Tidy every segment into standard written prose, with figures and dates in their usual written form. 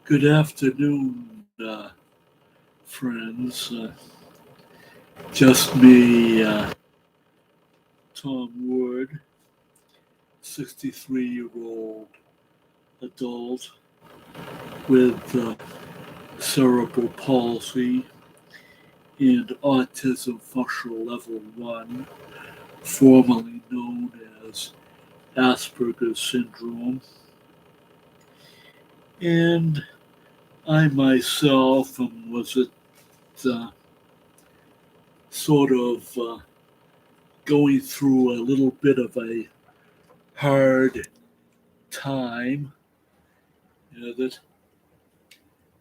Good afternoon, friends. Just me, Tom Wood, 63-year-old adult with cerebral palsy and autism functional level 1, formerly known as Asperger's syndrome. And I myself was uh, sort of going through a little bit of a hard time. That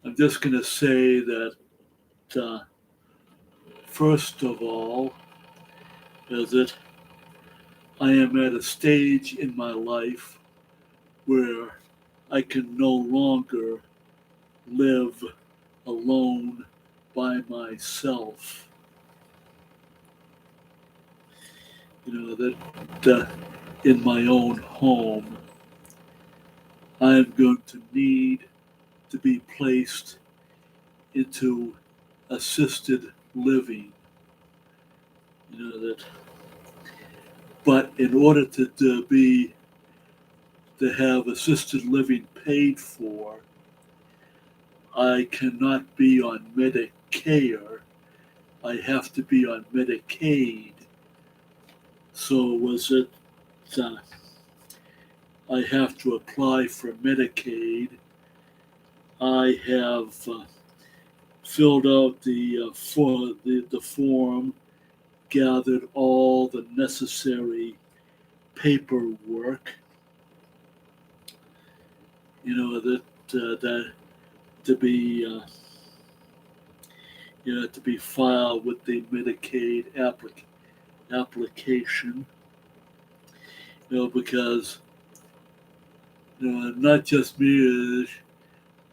I'm just going to say that uh, first of all, is that I am at a stage in my life where I can no longer live alone by myself. That in my own home, I am going to need to be placed into assisted living. That, but in order to have assisted living paid for, I cannot be on Medicare. I have to be on Medicaid. So I have to apply for Medicaid. I have filled out the form, gathered all the necessary paperwork. That to be filed with the Medicaid application. Because not just me.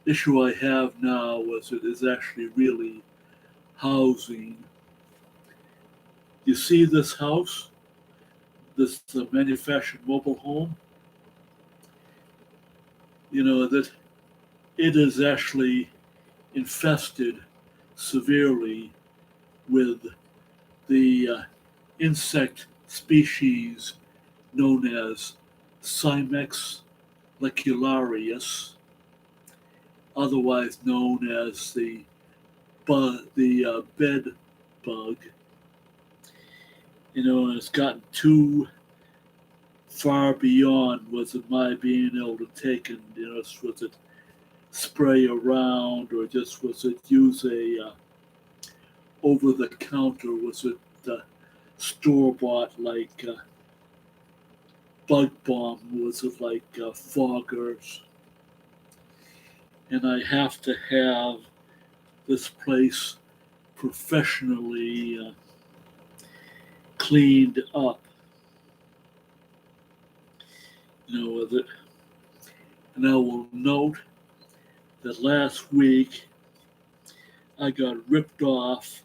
The issue I have now is actually really housing. You see this house, this manufactured mobile home. That it is actually infested severely with the insect species known as Cimex lecularius, otherwise known as the bed bug. It's gotten too far beyond was it my being able to take and was it spray around, or just was it use a over the counter, was it store bought like bug bomb, was it like foggers. And I have to have this place professionally cleaned up. With it. And I will note that last week I got ripped off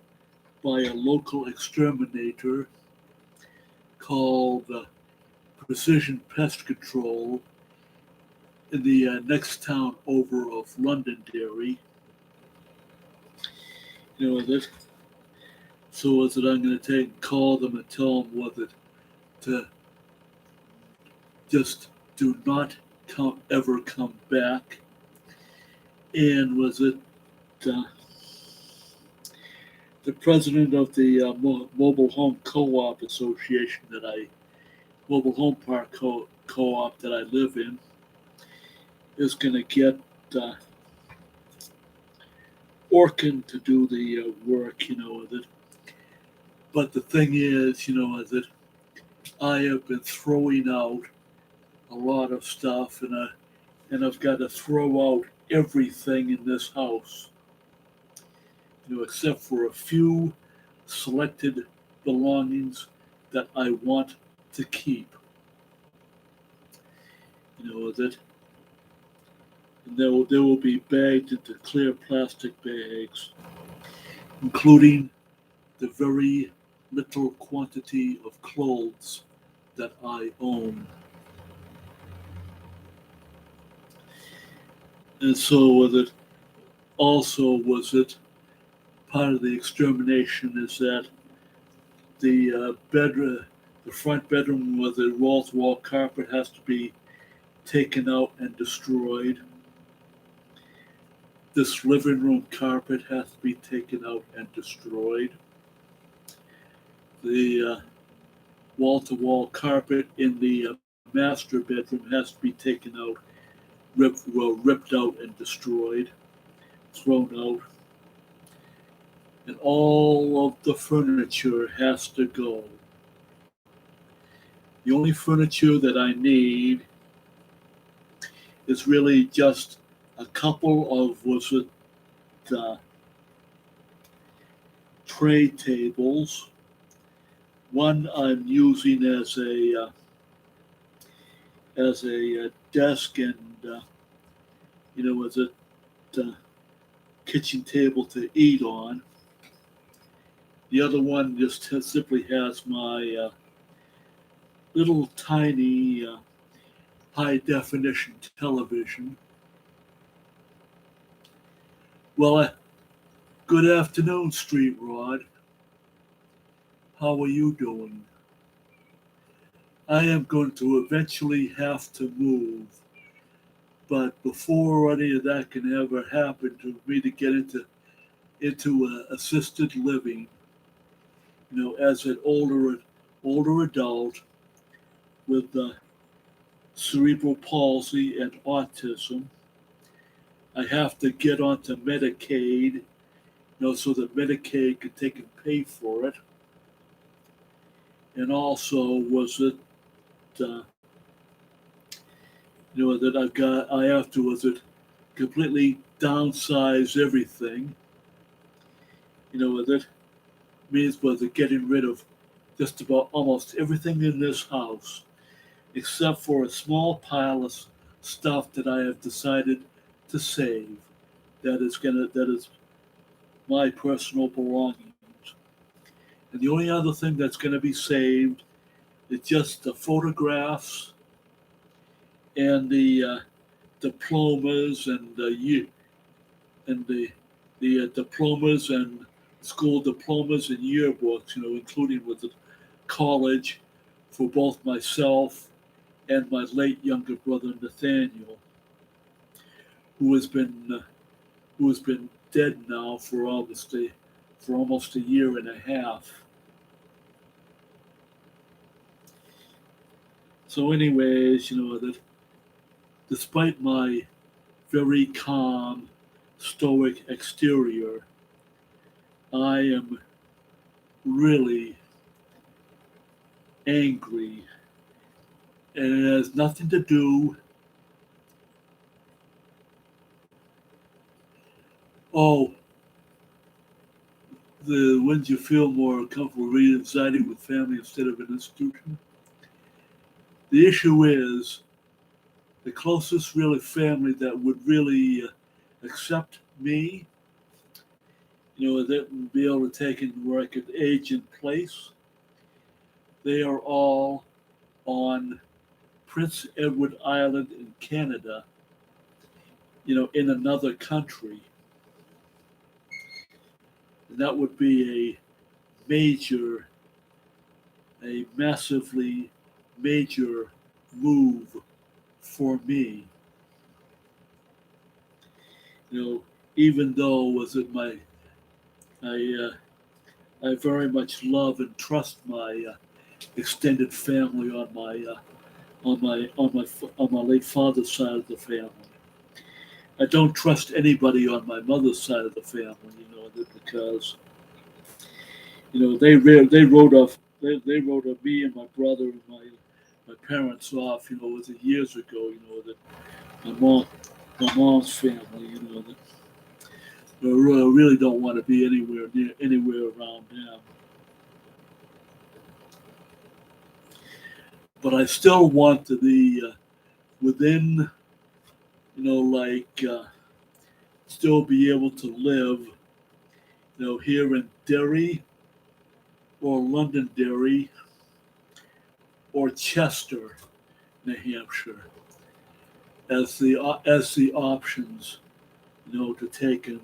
by a local exterminator called Precision Pest Control in the next town over of Londonderry. With it. So is it I'm going to take and call them and tell them with it to just do not ever come back. And was it the president of the Mobile Home Co-op Association Mobile Home Park Co-op that I live in, is going to get Orkin to do the work, with it. But the thing is, is that I have been throwing out a lot of stuff, and I've got to throw out everything in this house, except for a few selected belongings that I want to keep. That and they will be bagged into clear plastic bags, including the very little quantity of clothes that I own. And so with it, Also, was it part of the extermination is that the front bedroom with the wall-to-wall carpet has to be taken out and destroyed. This living room carpet has to be taken out and destroyed. The wall-to-wall carpet in the master bedroom has to be taken out, ripped out and destroyed, thrown out. And all of the furniture has to go. The only furniture that I need is really just a couple of tray tables. One I'm using as a desk and as a kitchen table to eat on. The other one just simply has my little tiny high definition television. Well, good afternoon, Street Rod. How are you doing? I am going to eventually have to move, but before any of that can ever happen to me to get into assisted living, as an older adult with cerebral palsy and autism, I have to get onto Medicaid, so that Medicaid could take and pay for it. And also was it, that I have to completely downsize everything. That means getting rid of just about almost everything in this house, except for a small pile of stuff that I have decided to save. That is my personal belongings. And the only other thing that's going to be saved is just the photographs and the diplomas and the diplomas and school diplomas and yearbooks, including with the college for both myself and my late younger brother Nathaniel, who has been dead now for almost a year and a half. So, anyways, that despite my very calm, stoic exterior, I am really angry, and it has nothing to do. Oh, wouldn't you feel more comfortable residing with family instead of an institution? The issue is the closest really family that would really accept me, that would be able to take in where I could age in place. They are all on Prince Edward Island in Canada, in another country. And that would be a massively major move for me. Even though I very much love and trust my extended family on my late father's side of the family. I don't trust anybody on my mother's side of the family, because they wrote me and my brother and my parents off, was it years ago, that my mom's family, that I really don't want to be anywhere around them. But I still want to be within, still be able to live, here in Derry or Londonderry or Chester, New Hampshire, as the options to take and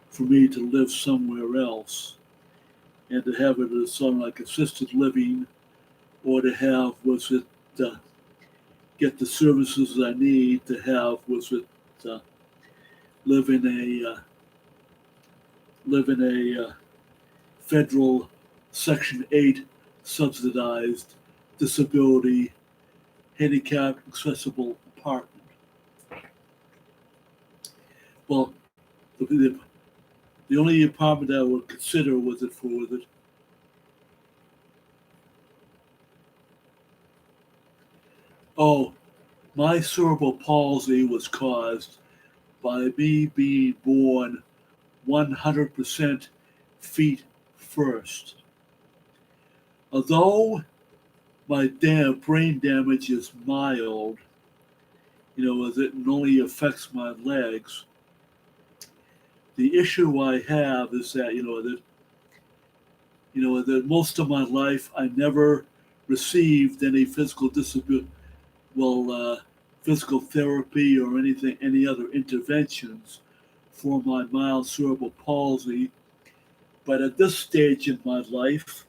for me to live somewhere else and to have it as something like assisted living, or to have uh, get the services I need to have uh, live in a federal Section 8 subsidized disability handicapped accessible apartment. Well, the only apartment I would consider was it. Oh, my cerebral palsy was caused by me being born 100% feet first. Although my brain damage is mild, as it only affects my legs, the issue I have is that, that most of my life I never received any physical therapy or any other interventions for my mild cerebral palsy. But at this stage in my life,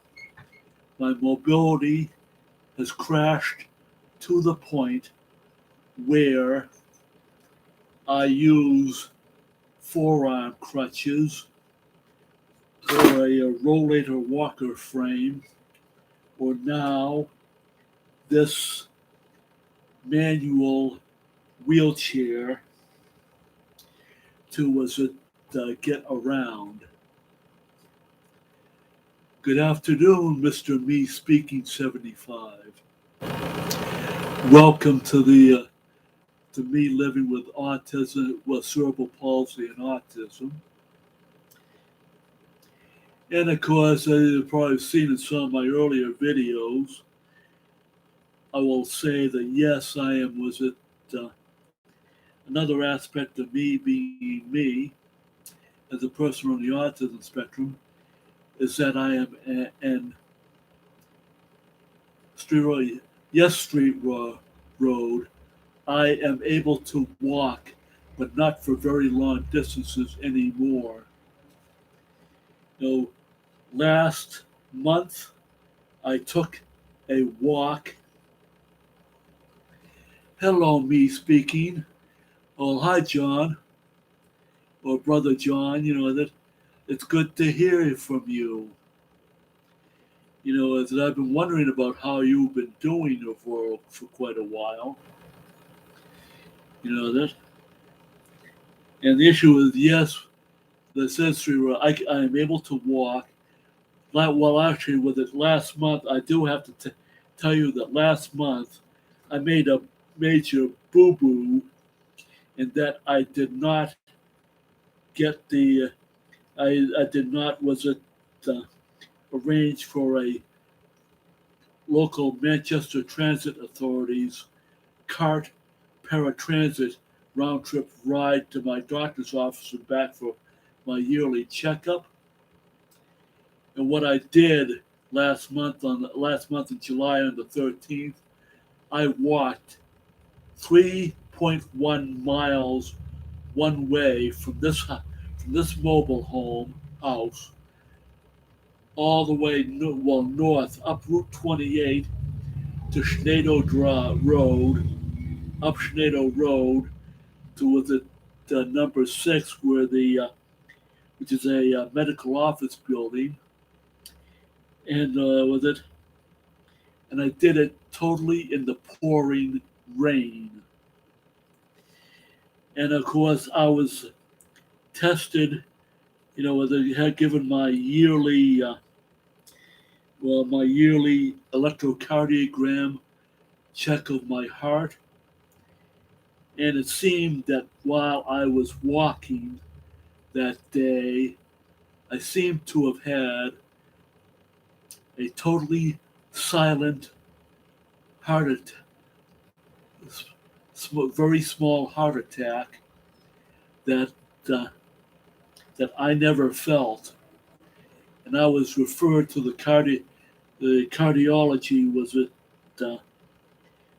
my mobility has crashed to the point where I use forearm crutches or a rollator walker frame, or now this manual wheelchair to get around. Good afternoon, Mr. Me Speaking 75. Welcome to me living with autism, cerebral palsy and autism. And of course, as you've probably seen in some of my earlier videos, I will say that yes, I am another aspect of me being me as a person on the autism spectrum is that I am an street road. I am able to walk, but not for very long distances anymore. Last month I took a walk. Hello, me speaking. Oh, hi, John, or Brother John. That it's good to hear from you. As I've been wondering about how you've been doing for quite a while. That, and the issue is, yes, the sensory. I am able to walk. Well, actually, with it last month, I do have to tell you that last month I made a major boo-boo in that I did not get I did not arrange for a local Manchester Transit Authority's CART paratransit round trip ride to my doctor's office and back for my yearly checkup. And what I did last month in July on the 13th, I walked 3.1 miles one way from this mobile house all the way north up Route 28 to Schneido Road, up Schneido Road to the number 6, where which is a medical office building, and and I did it totally in the pouring rain. And of course, I was tested. They had given my yearly electrocardiogram check of my heart, and it seemed that while I was walking that day, I seemed to have had a totally silent heart attack, very small heart attack that I never felt, and I was referred to the cardiology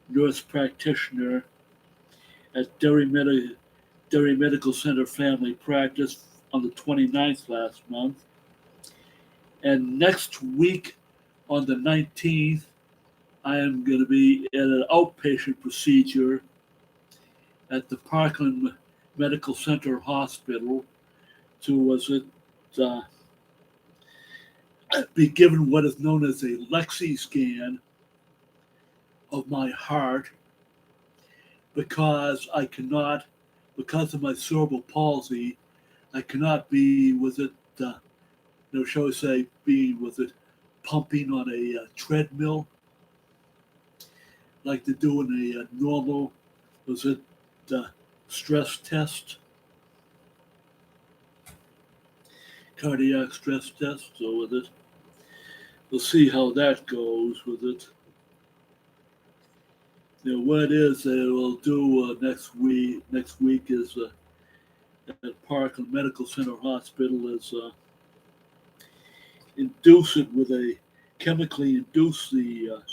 nurse practitioner at Derry Medical Center Family Practice on the 29th last month. And next week on the 19th, I am going to be at an outpatient procedure at the Parkland Medical Center Hospital to uh, be given what is known as a Lexi scan of my heart because because of my cerebral palsy, I cannot be shall we say, pumping on a treadmill like they do in a normal, uh, stress test, cardiac stress test. So we'll see how that goes with it. What it is we'll do next week. Next week is at Parkland Medical Center Hospital is induce it with a chemically induce the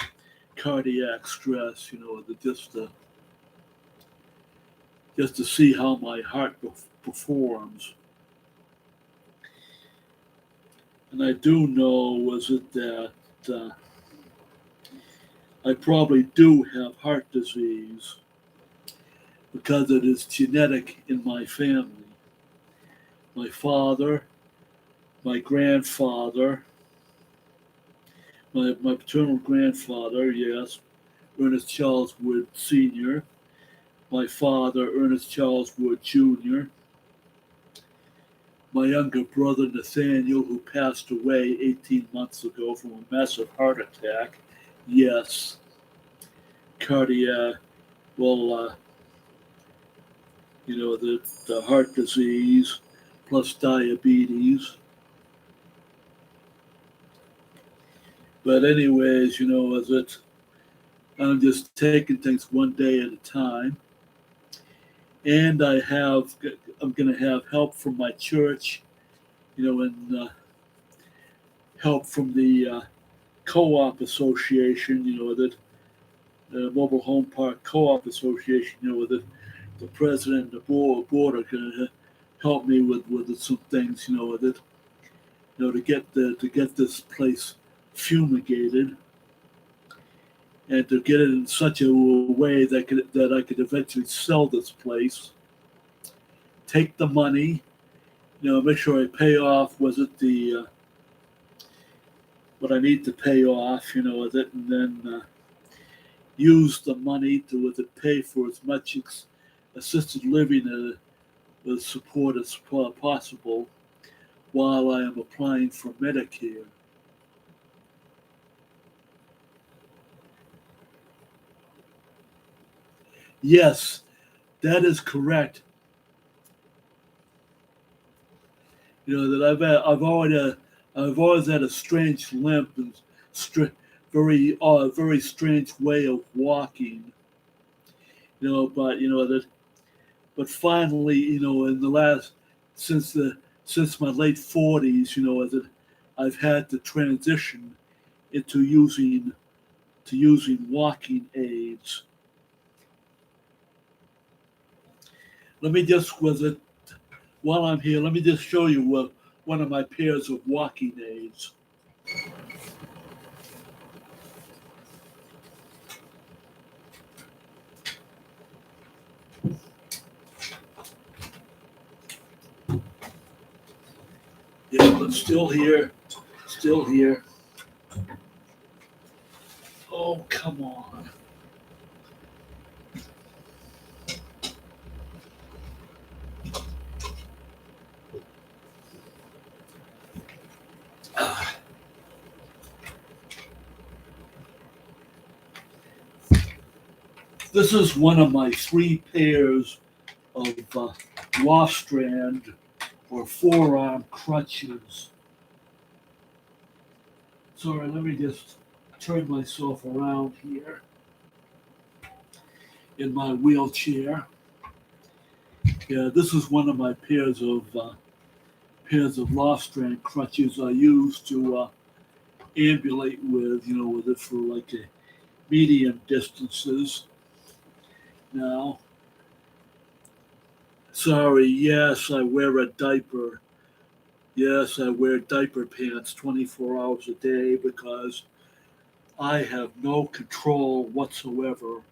cardiac stress. Just to see how my heart performs. And I do know that I probably do have heart disease because it is genetic in my family. My father, my grandfather, my paternal grandfather, yes, Ernest Charles Wood Sr., my father, Ernest Charles Wood Jr., my younger brother, Nathaniel, who passed away 18 months ago from a massive heart attack. Yes, cardiac, well, the heart disease plus diabetes. But anyways, I'm just taking things one day at a time. And I'm going to have help from my church, and help from the co-op association, the Mobile Home Park Co-op Association, the president and the board are going to help me with some things, to get this place fumigated and to get it in such a way that I could eventually sell this place, take the money, make sure I pay off. What I need to pay off, and then use the money to pay for as much assisted living support as possible while I am applying for Medicare. Yes, that is correct. That I've always had a strange limp and very strange way of walking. But finally, in the last since my late 40s, that I've had to transition into using walking aids. Let me just while I'm here, let me just show you one of my pairs of walking aids. Yeah, but still here. Oh, come on. This is one of my 3 pairs of Rostrand or forearm crutches. Sorry, let me just turn myself around here in my wheelchair. Yeah, this is one of my pairs of Rostrand crutches I use to ambulate with, with it for like medium distances now. Sorry, yes, I wear a diaper. Yes, I wear diaper pants 24 hours a day because I have no control whatsoever.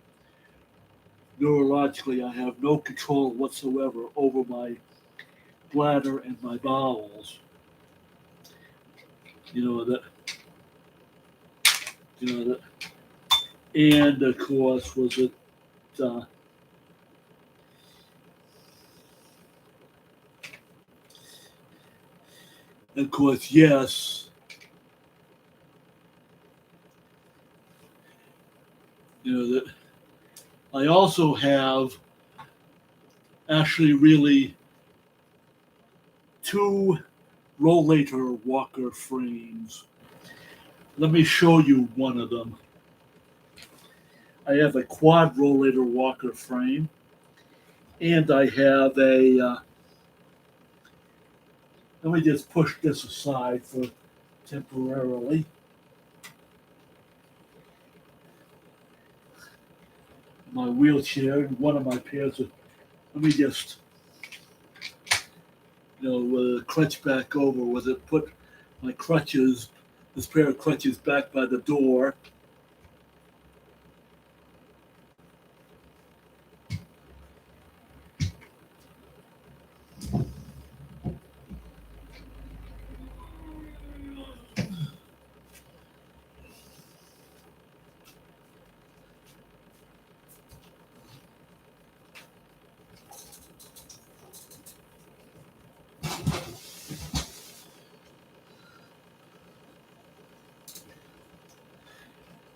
Neurologically, I have no control whatsoever over my bladder and my bowels. You know that. You know that. And of course, was it? Uh, of course, yes. You know that. I also have actually really two rollator walker frames. Let me show you one of them. I have a quad rollator walker frame, and I have a. Let me just push this aside for temporarily. My wheelchair, one of my pairs of. Let me just, crutch back over with it. Put my crutches, this pair of crutches, back by the door.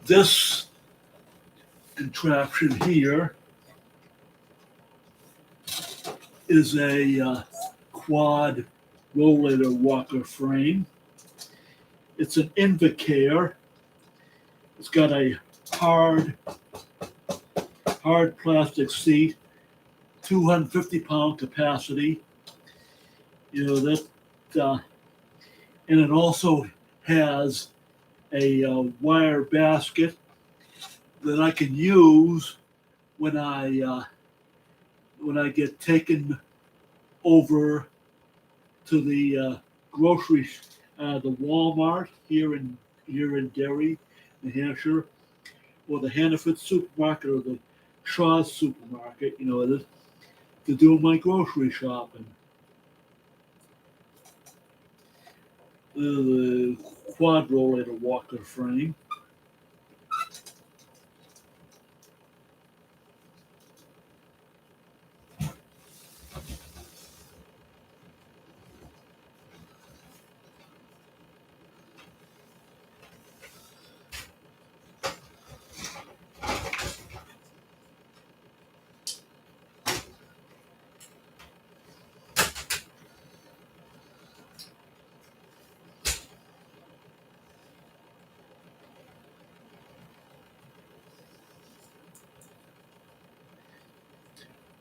This contraption here is a quad rollator walker frame. It's an Invacare. It's got a hard, hard plastic seat, 250-pound capacity. You know that, and it also has a wire basket that I can use when I get taken over to the grocery, the Walmart here in Derry, New Hampshire, or the Hannaford supermarket or the Shaw's supermarket. You know, to do my grocery shopping. The quad rollator walker frame.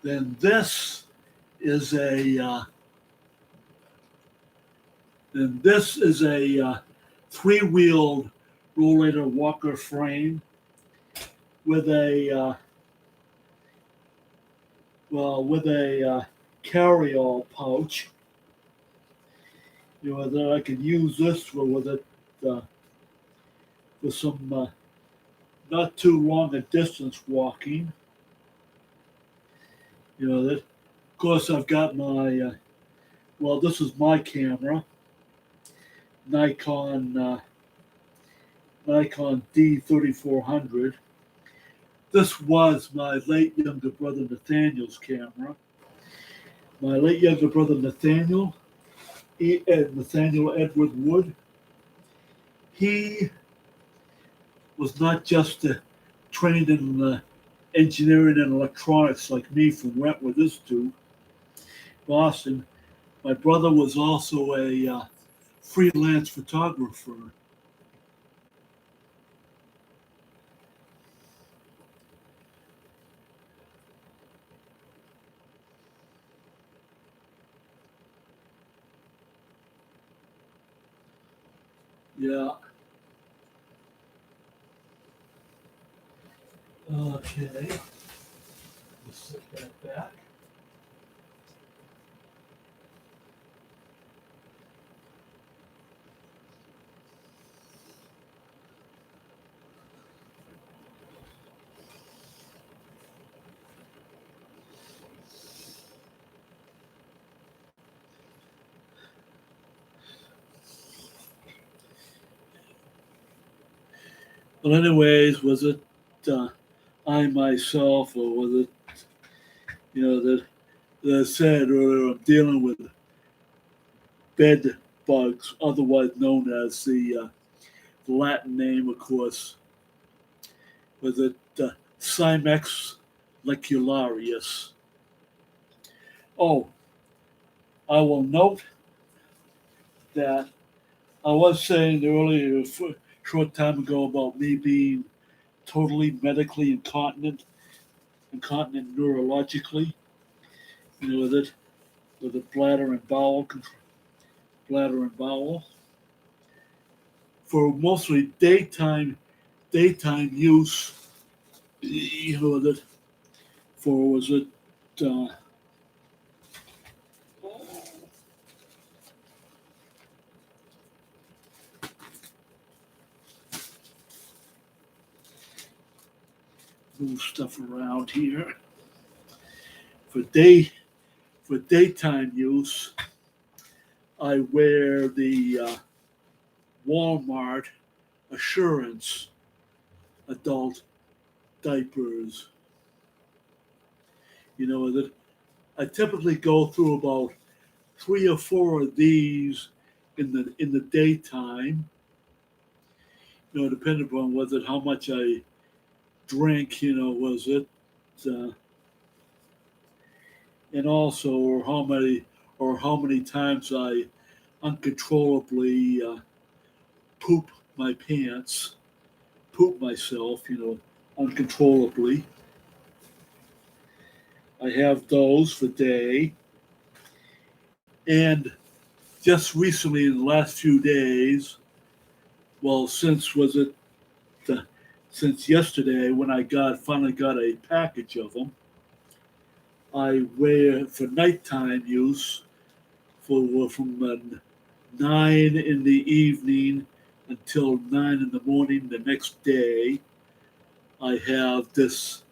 Then is a this is a three-wheeled rollator walker frame with a carry-all pouch. You know that I could use this uh, for some not too long a distance walking. You know that. Of course, I've got my this is my camera, Nikon Nikon D3400. This was my late younger brother Nathaniel's camera. My late younger brother Nathaniel, Nathaniel Edward Wood, he was not just trained in engineering and electronics like me from Wentworth to Boston. My brother was also a freelance photographer. Yeah, Okay, let's set that back. Well, anyways, was it I myself, or was it, that I said earlier, I'm dealing with bed bugs, otherwise known as the Latin name, of course, was it Cymex lecularius. Oh, I will note that I was saying earlier, a short time ago, about me being totally medically incontinent neurologically, with the bladder and bowel, for mostly daytime use. That for was it uh, move stuff around here for daytime use. I wear the Walmart Assurance adult diapers. That I typically go through about 3 or 4 of these in the daytime. Depending upon whether how much I drink. Was it, uh, and also or how many times I uncontrollably poop my pants, poop myself. Uncontrollably. I have those for day. And just recently, in the last few days, well, uh, since yesterday when I finally got a package of them, I wear for nighttime use from 9 in the evening until 9 in the morning the next day. I have this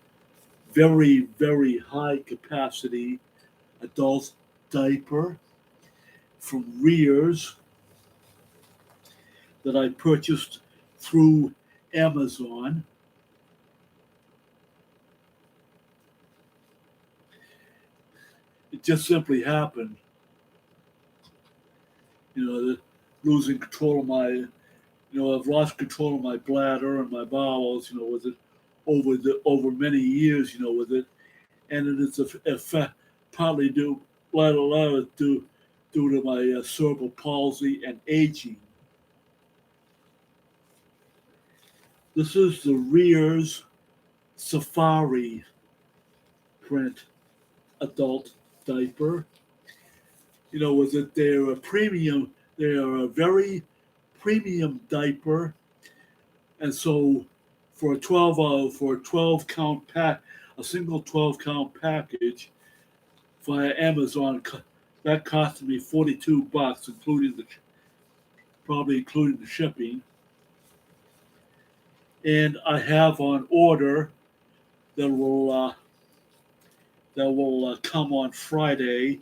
very, very high capacity adult diaper from Rears that I purchased through Amazon. It just simply happened, that losing control of I've lost control of my bladder and my bowels, with it over many years, with it, and it is partly due to my cerebral palsy and aging. This is the Rears Safari print adult diaper. With it, they're a premium. They are a very premium diaper, and so for a 12 count pack, a single 12 count package via Amazon, that costed me $42, including the shipping. And I have on order that will come on Friday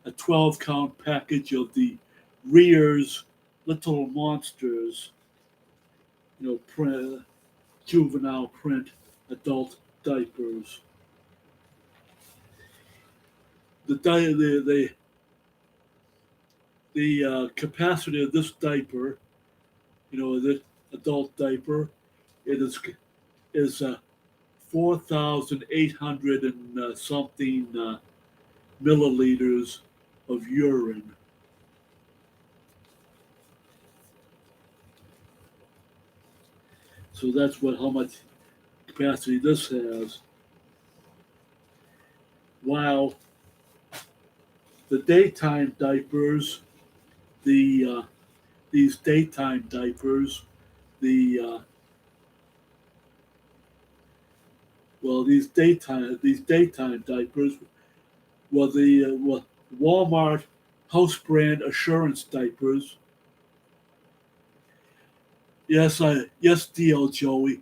a 12 count package of the Rears Little Monsters, juvenile print adult diapers. The capacity of this diaper, this adult diaper, it is 4,800 and something milliliters of urine. So that's how much capacity this has. While the daytime diapers, the these daytime diapers, the Well, these daytime diapers were the Walmart house brand assurance diapers. Yes, DL Joey.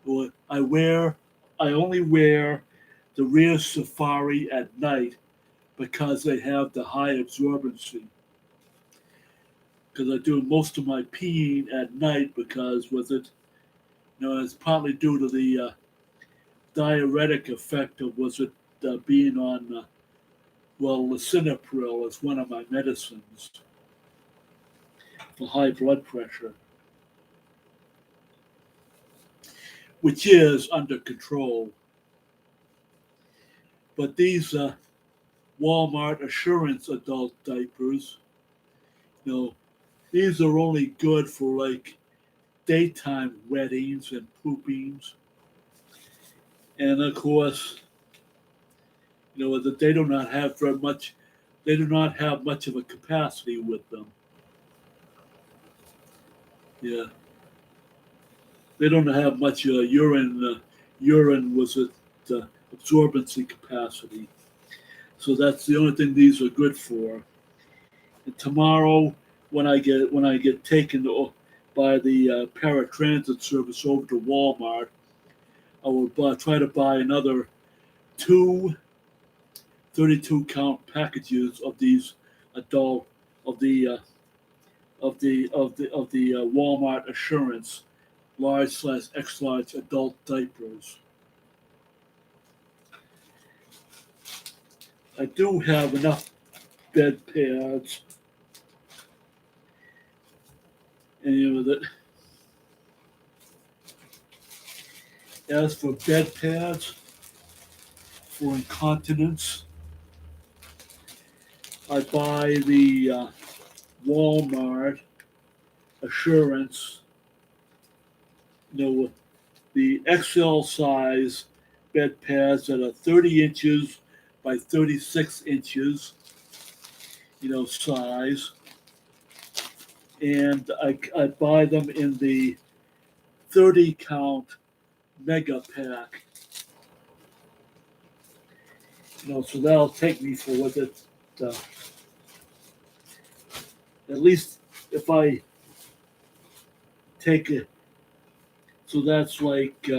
Well, I only wear the rear safari at night because they have the high absorbency. Because I do most of my peeing at night because with it, it's partly due to the diuretic effect of was it being on lisinopril is one of my medicines for high blood pressure, which is under control. But these Walmart Assurance adult diapers, you know, these are only good for like daytime wettings and poopings, and of course, that they do not have very much. They do not have much of a capacity with them. Yeah, they don't have much urine was it absorbency capacity. So that's the only thing these are good for. And tomorrow, when I get taken by the paratransit service over to Walmart, I will try to buy another two 32 count packages of these adult of the Walmart Assurance large/extra large adult diapers. I do have enough bed pads, and that as for bed pads for incontinence, I buy the Walmart Assurance, the XL size bed pads that are 30 inches by 36 inches, size. And I buy them in the 30 count mega pack. So that'll take me for what it, at least if I take it, so that's like,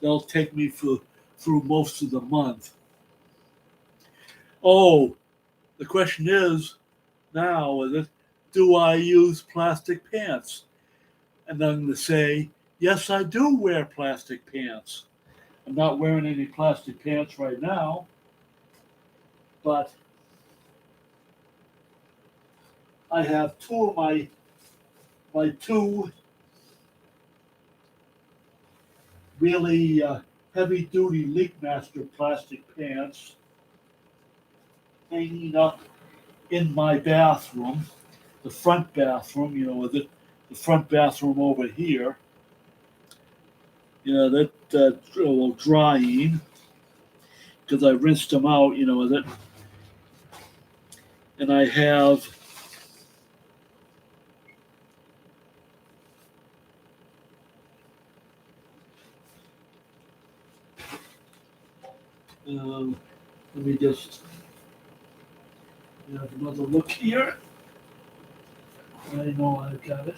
that'll take me through most of the month. Oh, the question is now, do I use plastic pants? And I'm going to say, yes, I do wear plastic pants. I'm not wearing any plastic pants right now, but I have two of my two really heavy duty Leakmaster plastic pants hanging up in my bathroom, the front bathroom, the front bathroom over here. That drying because I rinsed them out, and I have let me just have another look here. I know I've got it.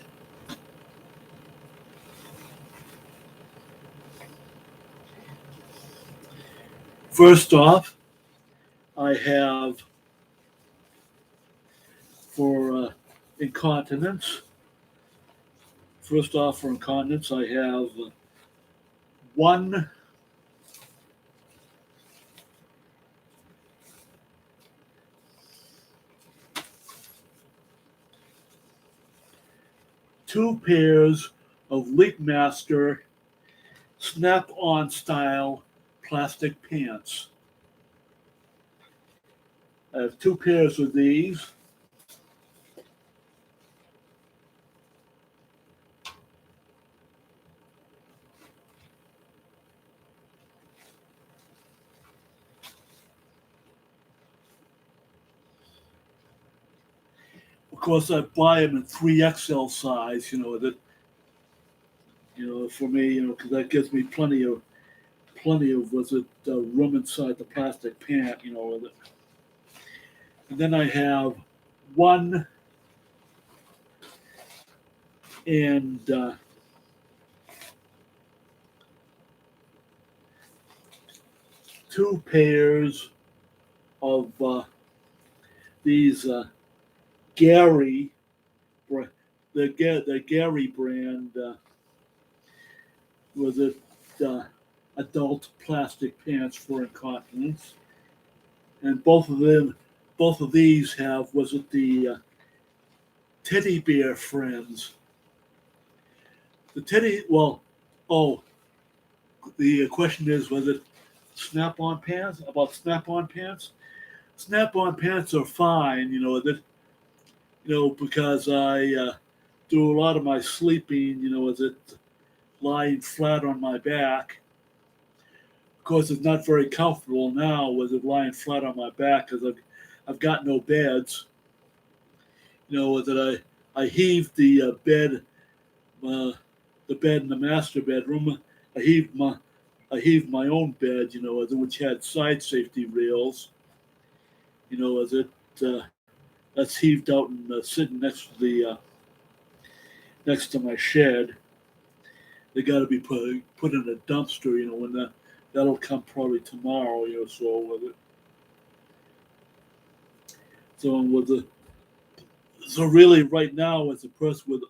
First off, I have for incontinence. First off, for incontinence, I have one two pairs of Leakmaster snap-on style plastic pants. I have two pairs of these. Of course, I buy them in 3XL size, for me, because that gives me plenty of plenty of room inside the plastic pant, with it. And then I have one and two pairs of these Gary, the Gary brand was it adult plastic pants for incontinence, and both of these have the teddy bear friends. The teddy, well, oh, the question is, was it snap-on pants? About snap-on pants? Snap-on pants are fine, because I do a lot of my sleeping, lying flat on my back. Of course, it's not very comfortable now with it lying flat on my back because I've got no beds. That I heaved the bed, the bed in the master bedroom. I heaved my own bed, which had side safety rails. As it that's heaved out and sitting next to my shed. They got to be put in a dumpster, when that'll come probably tomorrow, so with it. So really right now, as a person with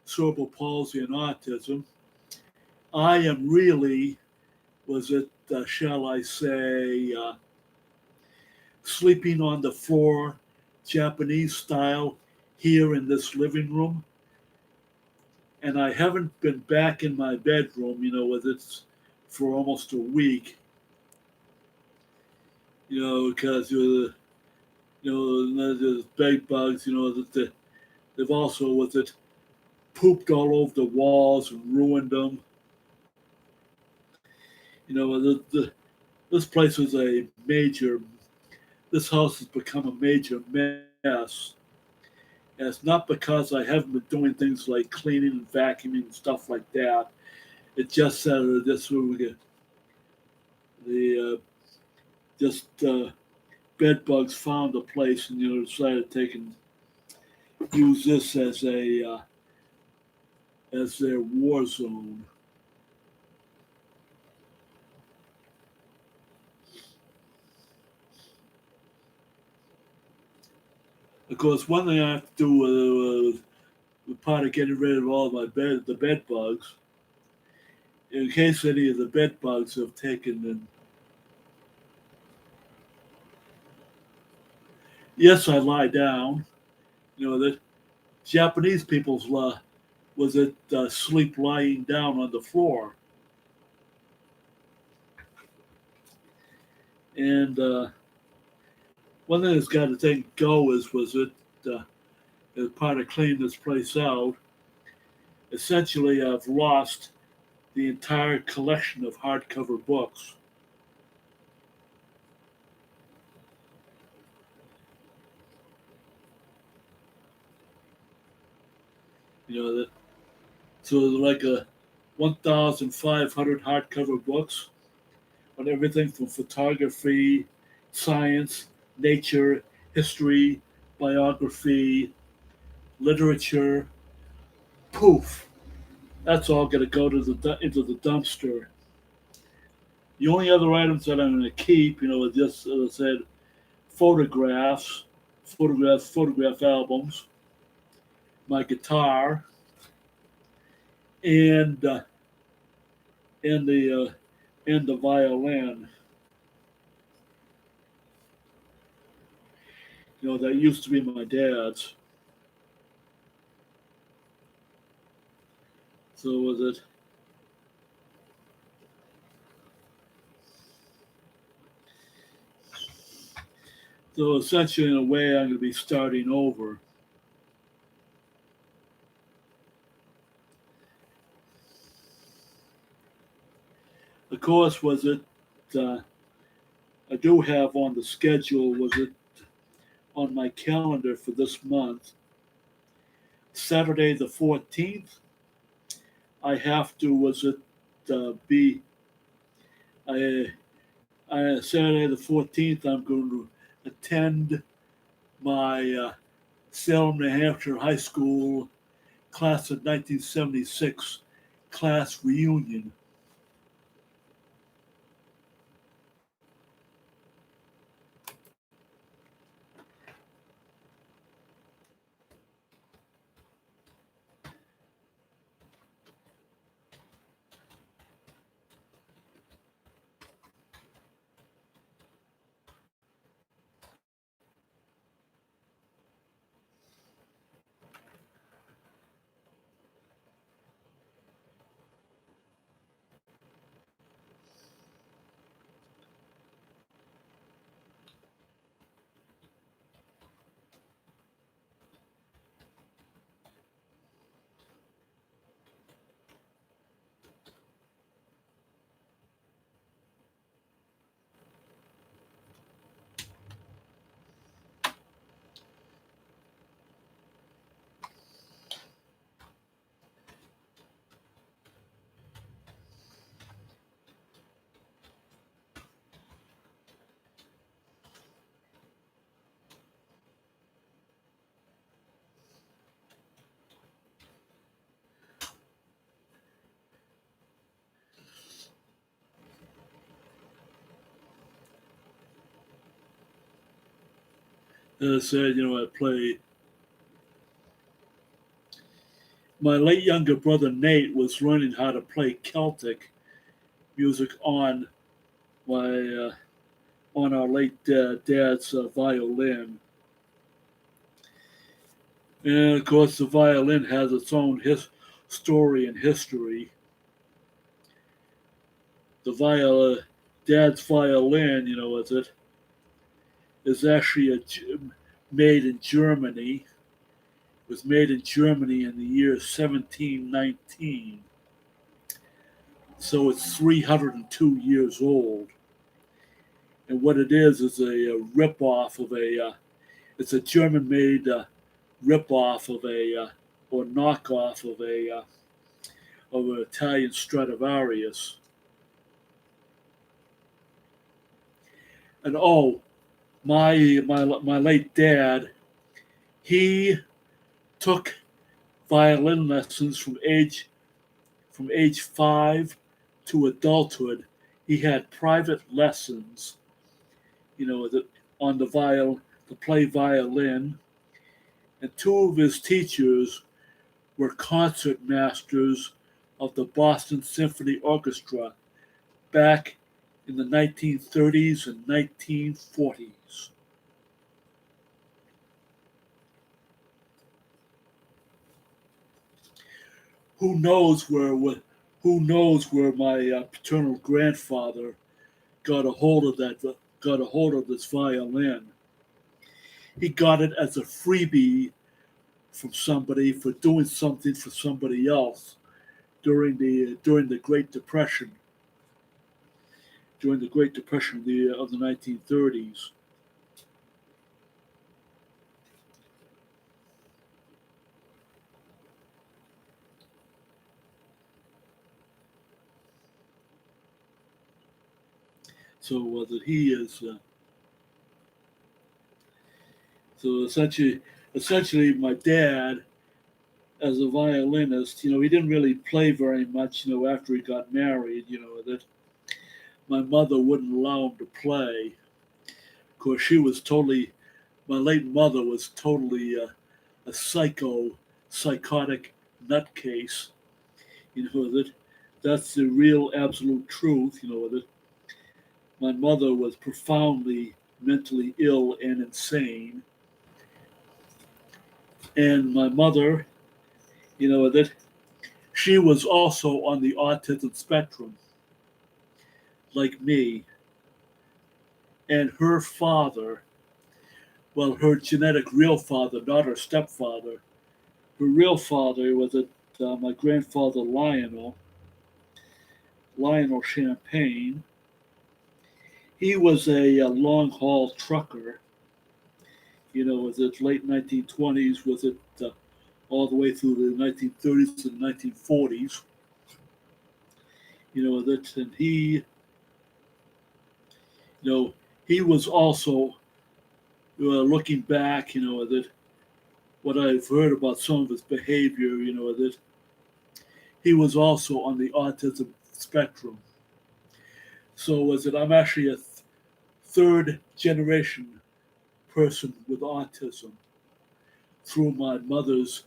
cerebral palsy and autism, I am really, shall I say, sleeping on the floor, Japanese style, here in this living room. And I haven't been back in my bedroom, with it for almost a week. Because there's bed bugs, that they've also pooped all over the walls and ruined them. This place is this house has become a major mess. And it's not because I haven't been doing things like cleaning and vacuuming and stuff like that. It's just that bed bugs found a place and decided to take and use this as their war zone. Of course, one thing I have to do with part of getting rid of all of the bed bugs, in case any of the bed bugs have taken and yes, I lie down. The Japanese people's sleep lying down on the floor, and one thing that's got to go is as part of cleaning this place out. Essentially, I've lost the entire collection of hardcover books. So like 1,500 hardcover books on everything from photography, science, nature, history, biography, literature. Poof! That's all going to go to into the dumpster. The only other items that I'm going to keep, is just, as I said, photograph albums, my guitar, and and the violin. That used to be my dad's. So was it? So essentially, in a way, I'm going to be starting over. Of course, I do have on the schedule, on my calendar for this month, Saturday the 14th, I have to, I, Saturday the 14th, I'm going to attend my Salem, New Hampshire High School class of 1976 class reunion. As I said, I play. My late younger brother Nate was learning how to play Celtic music my on our late dad's violin. And of course, the violin has its own story and history. The dad's violin, is actually made in Germany. It was made in Germany in the year 1719. So it's 302 years old. And what it is a rip-off of it's a German-made rip-off of or knockoff of an Italian Stradivarius. And my late dad, he took violin lessons from age 5 to adulthood. He had private lessons, on to play violin, and two of his teachers were concert masters of the Boston Symphony Orchestra back in the 1930s and 1940s. Who knows where my paternal grandfather got a hold of this violin. He got it as a freebie from somebody for doing something for somebody else during the Great Depression. During the Great Depression of the 1930s. So that he is. So essentially, my dad, as a violinist, he didn't really play very much, after he got married, that my mother wouldn't allow him to play. Of course, my late mother was totally a psychotic nutcase. That's the real absolute truth, that my mother was profoundly mentally ill and insane. And my mother, that she was also on the autism spectrum, like me. And her father, well, her genetic real father, not her stepfather, her real father was my grandfather Lionel Champagne. He was a long haul trucker. Was it late 1920s? Was it all the way through the 1930s and 1940s? And You know, he was also looking back. That what I've heard about some of his behavior. That he was also on the autism spectrum. So was it? I'm actually a third generation person with autism through my mother's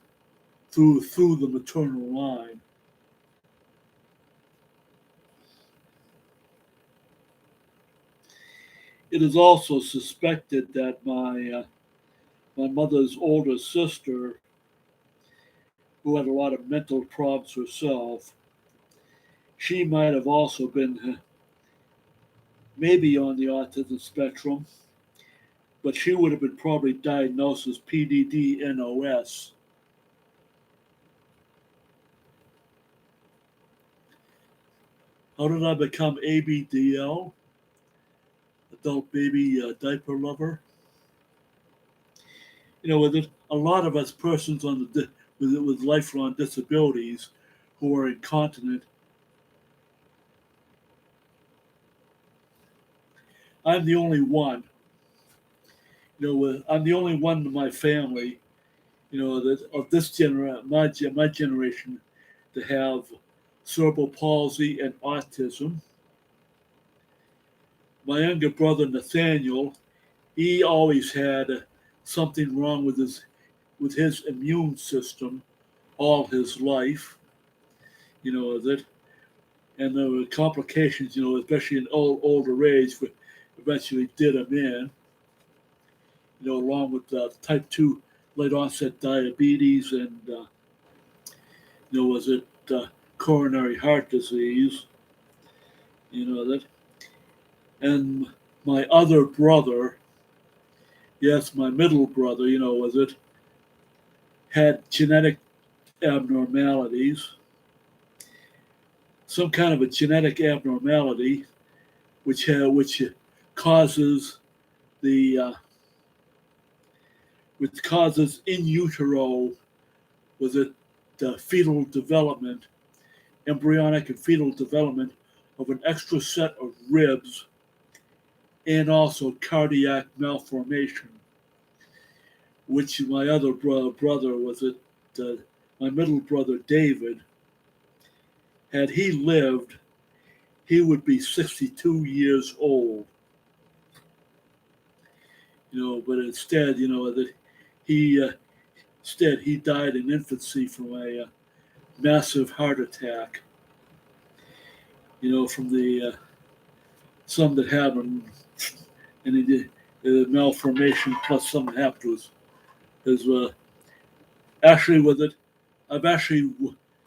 through the maternal line. It is also suspected that my mother's older sister, who had a lot of mental problems herself, she might have also been maybe on the autism spectrum, but she would have been probably diagnosed as PDD-NOS. How did I become ABDL? Adult baby diaper lover. With it, a lot of us persons with lifelong disabilities who are incontinent, I'm the only one. I'm the only one in my family, that of this my generation, to have cerebral palsy and autism. My younger brother Nathaniel, he always had something wrong with his immune system all his life. That and there were complications, especially in older age, that eventually did him in. Along with type 2 late onset diabetes and, was it coronary heart disease, that. And my other brother, yes, my middle brother, was it, had genetic abnormalities, some kind of a genetic abnormality, which causes the which causes in utero, was it fetal development, embryonic and fetal development of an extra set of ribs and also cardiac malformation, which my other brother, was it my middle brother David, had he lived, he would be 62 years old. But instead, that he instead he died in infancy from a massive heart attack. From the some that happened, and he did malformation plus something happened to his actually with it. I've actually,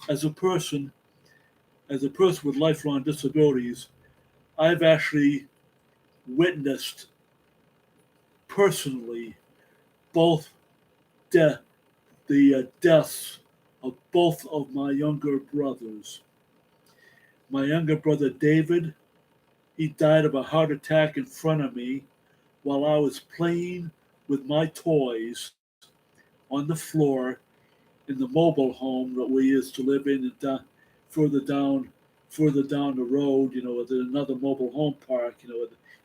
as a person, with lifelong disabilities, I've actually witnessed personally both the deaths of both of my younger brothers. My younger brother David, he died of a heart attack in front of me while I was playing with my toys on the floor in the mobile home that we used to live in, and further down further down the road, with another mobile home park,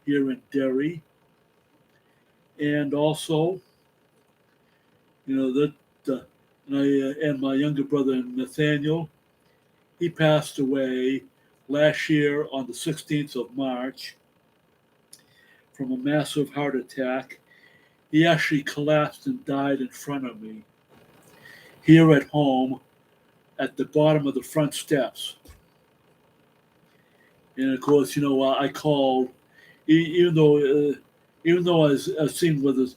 here in Derry. And also, that and my younger brother Nathaniel, he passed away last year on the 16th of March from a massive heart attack. He actually collapsed and died in front of me here at home at the bottom of the front steps. And of course, I called, even though I seemed with it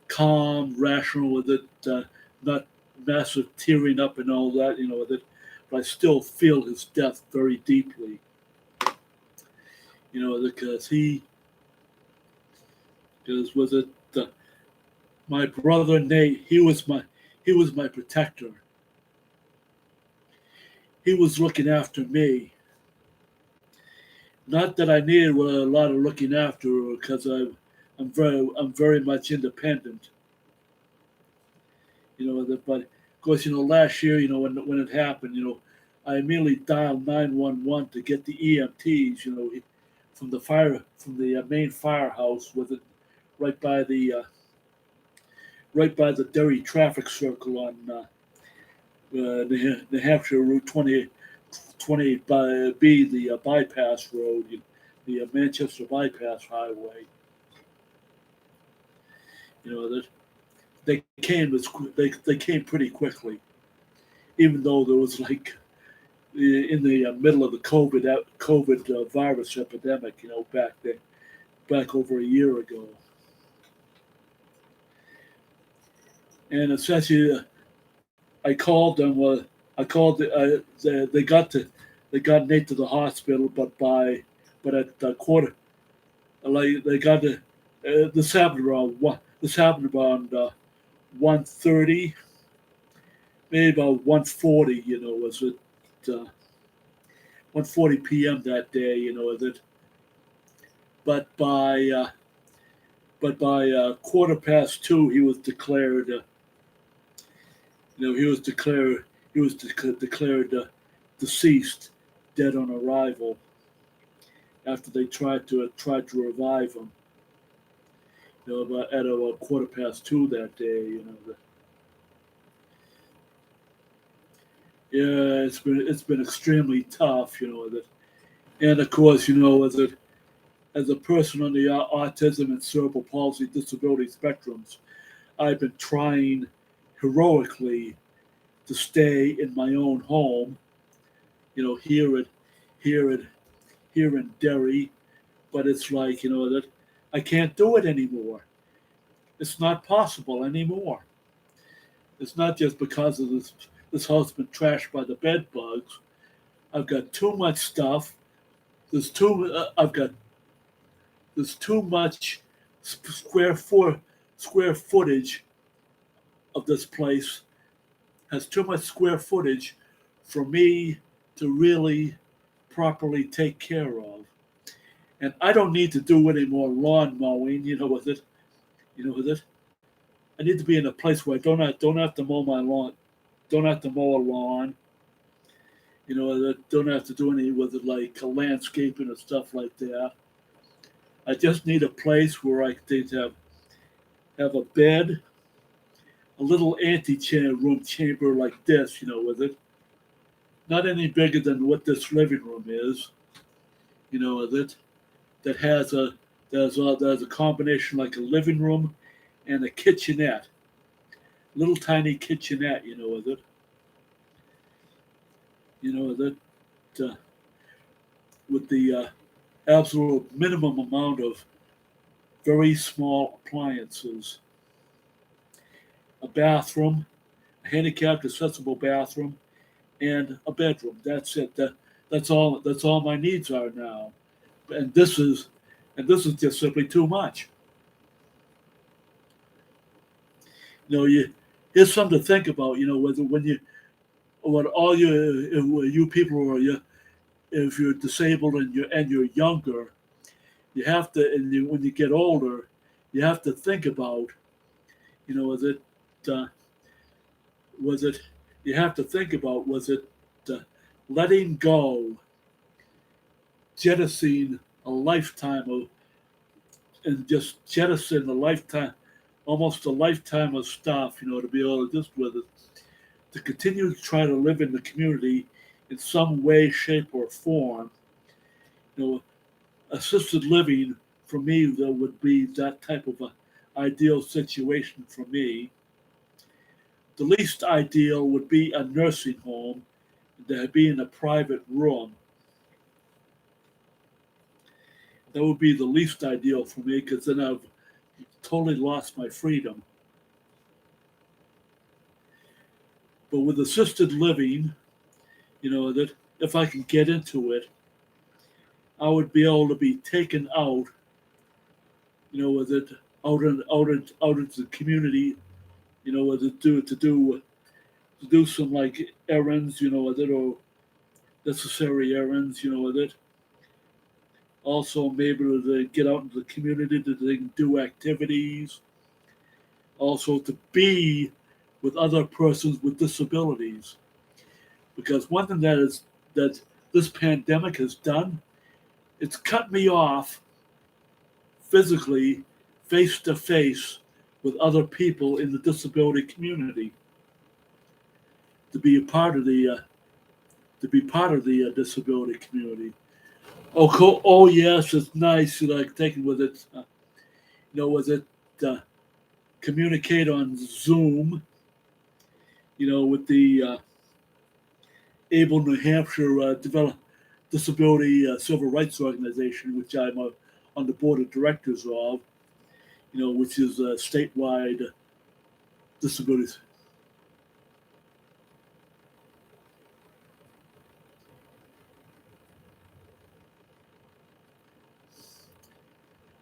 calm, rational, with it not massive tearing up and all that, with it, but I still feel his death very deeply. Because because was it my brother Nate? He was my protector. He was looking after me. Not that I needed a lot of looking after, because I'm very much independent. But of course, last year, when it happened, I immediately dialed 911 to get the EMTs, from the main firehouse, with it right by the Derry traffic circle on New Hampshire Route 28 by B, the bypass road, the Manchester bypass highway. That they came pretty quickly, even though there was like in the middle of the COVID virus epidemic, back over a year ago. And essentially, I called them. I called. They got Nate to the hospital, but at the quarter, like they got the this happened around 1:30, maybe about 1:40. Was it 1:40 p.m. that day? That, but by quarter past two, he was declared. He was declared deceased, dead on arrival. After they tried to revive him, at about quarter past two that day. Yeah, it's been extremely tough. And of course, as a person on the autism and cerebral palsy disability spectrums, I've been trying heroically to stay in my own home, here in Derry, but it's like that I can't do it anymore. It's not possible anymore. It's not just because of this house been trashed by the bed bugs. I've got too much stuff. There's too much square footage of this place. Has too much square footage for me to really properly take care of. And I don't need to do any more lawn mowing, with it. I need to be in a place where I don't have to mow my lawn, don't have to mow a lawn, that don't have to do any with it like landscaping and stuff like that. I just need a place where I can have a bed, a little room chamber like this, with it. Not any bigger than what this living room is, with it. That has a combination like a living room and a kitchenette, little tiny kitchenette, with it. With the absolute minimum amount of very small appliances, a bathroom, a handicapped accessible bathroom, and a bedroom. That's it. That's all my needs are now. And this is just simply too much. Here's something to think about. Whether when all you people who are if you're disabled and you're younger, you have to, when you get older, you have to think about, was it you have to think about, was it letting go, jettisoning a lifetime of, and just jettison almost a lifetime of stuff, to be able to just with it, to continue to try to live in the community in some way, shape, or form. Assisted living for me, though, would be that type of an ideal situation for me. The least ideal would be a nursing home, that be in a private room. That would be the least ideal for me, because then I've totally lost my freedom. But with assisted living, that if I can get into it, I would be able to be taken out, with it out into the community, with it to do some like errands, with it, or necessary errands, with it. Also, maybe to get out into the community to do activities. Also, to be with other persons with disabilities. Because one thing that this pandemic has done it's cut me off physically, face to face with other people in the disability community to be a part of the disability community. Oh, cool. Oh, yes, it's nice. Like taking with it, was it communicate on Zoom? With the Able New Hampshire Disability Civil Rights Organization, which I'm on the board of directors of. Which is a statewide disabilities.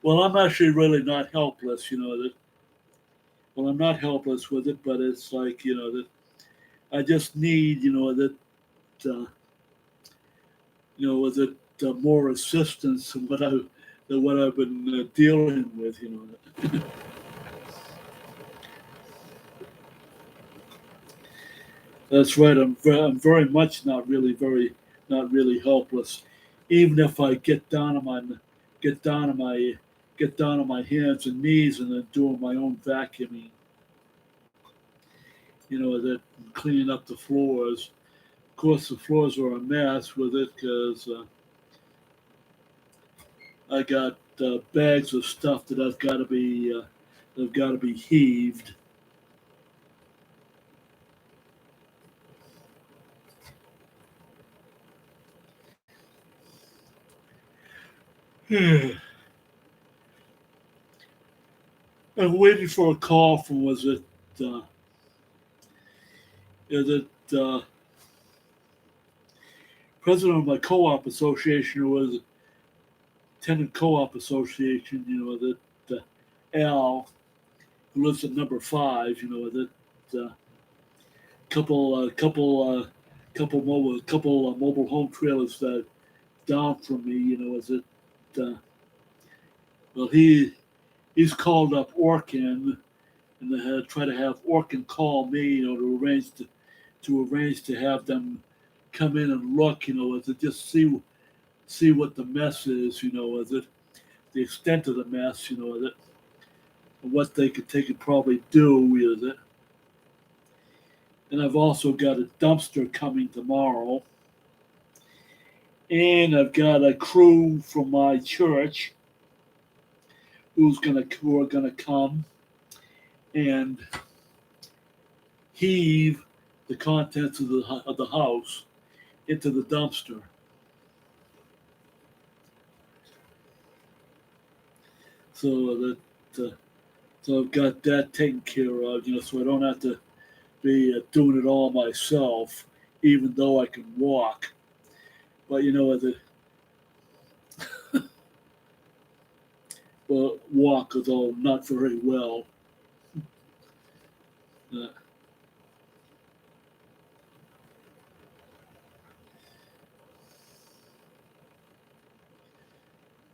Well, I'm actually really not helpless, that. Well, I'm not helpless with it, but it's like, that I just need, uh, with it more assistance than what I've been dealing with, That's right. I'm very much not really helpless. Even if I get down on my get down on my hands and knees and then doing my own vacuuming, that cleaning up the floors. Of course, the floors are a mess with it because I got bags of stuff that have got to be heaved. I'm waiting for a call from uh, is it president of my co-op association, who was tenant co-op association, Al, who lives at number 5, couple mobile home trailers that down from me, uh, well he's called up Orkin and they had try to have Orkin call me, to arrange to have them come in and look, as it just see what the mess is, as it the extent of the mess, as it what they could probably do with it. And I've also got a dumpster coming tomorrow. And I've got a crew from my church who are gonna come and heave the contents of the house into the dumpster. So that so I've got that taken care of, so I don't have to be doing it all myself, even though I can walk. But walk, although not very well. Uh,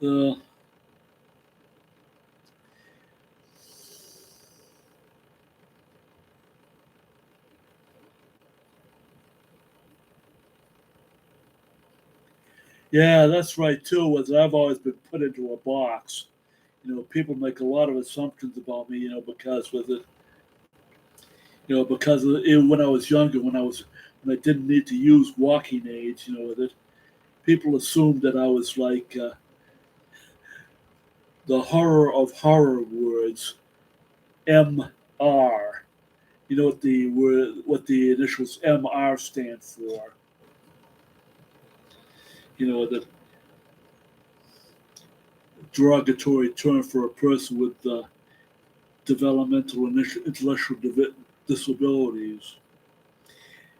uh, yeah, that's right too. Was I've always been put into a box. People make a lot of assumptions about me. Because with it, because of it, when I was younger, when I didn't need to use walking aids, with it, people assumed that I was like the horror of horror words, MR. You know what the initials MR stand for. The derogatory term for a person with developmental and intellectual disabilities.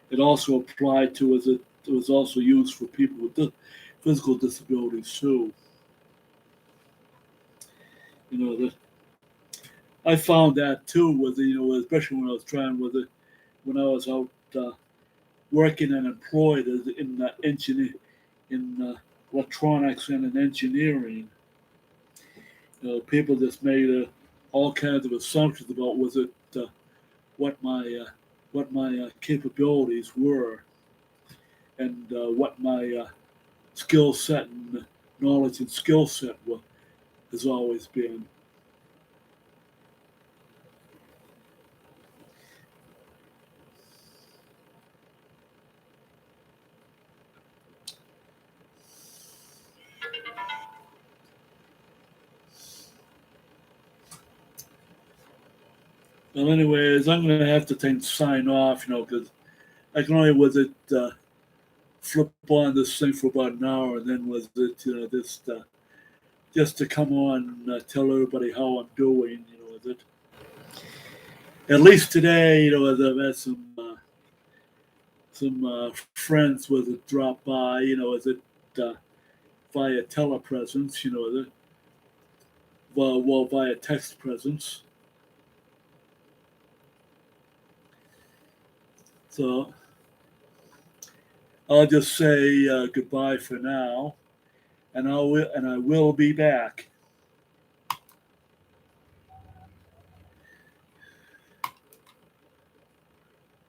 It also applied to as it was also used for people with physical disabilities too. That I found that too with especially when I was trying with it when I was out working and employed as in engineer in electronics and in engineering. People just made all kinds of assumptions about was it what my uh, what my capabilities were and what my skill set and knowledge and skill set has always been. Well, anyways, I'm going to have to sign off, because I can only flip on this thing for about an hour, and then just to come on and tell everybody how I'm doing, with it. At least today, as I've had some friends with it drop by, via telepresence, via text presence. So I'll just say goodbye for now, and I will be back.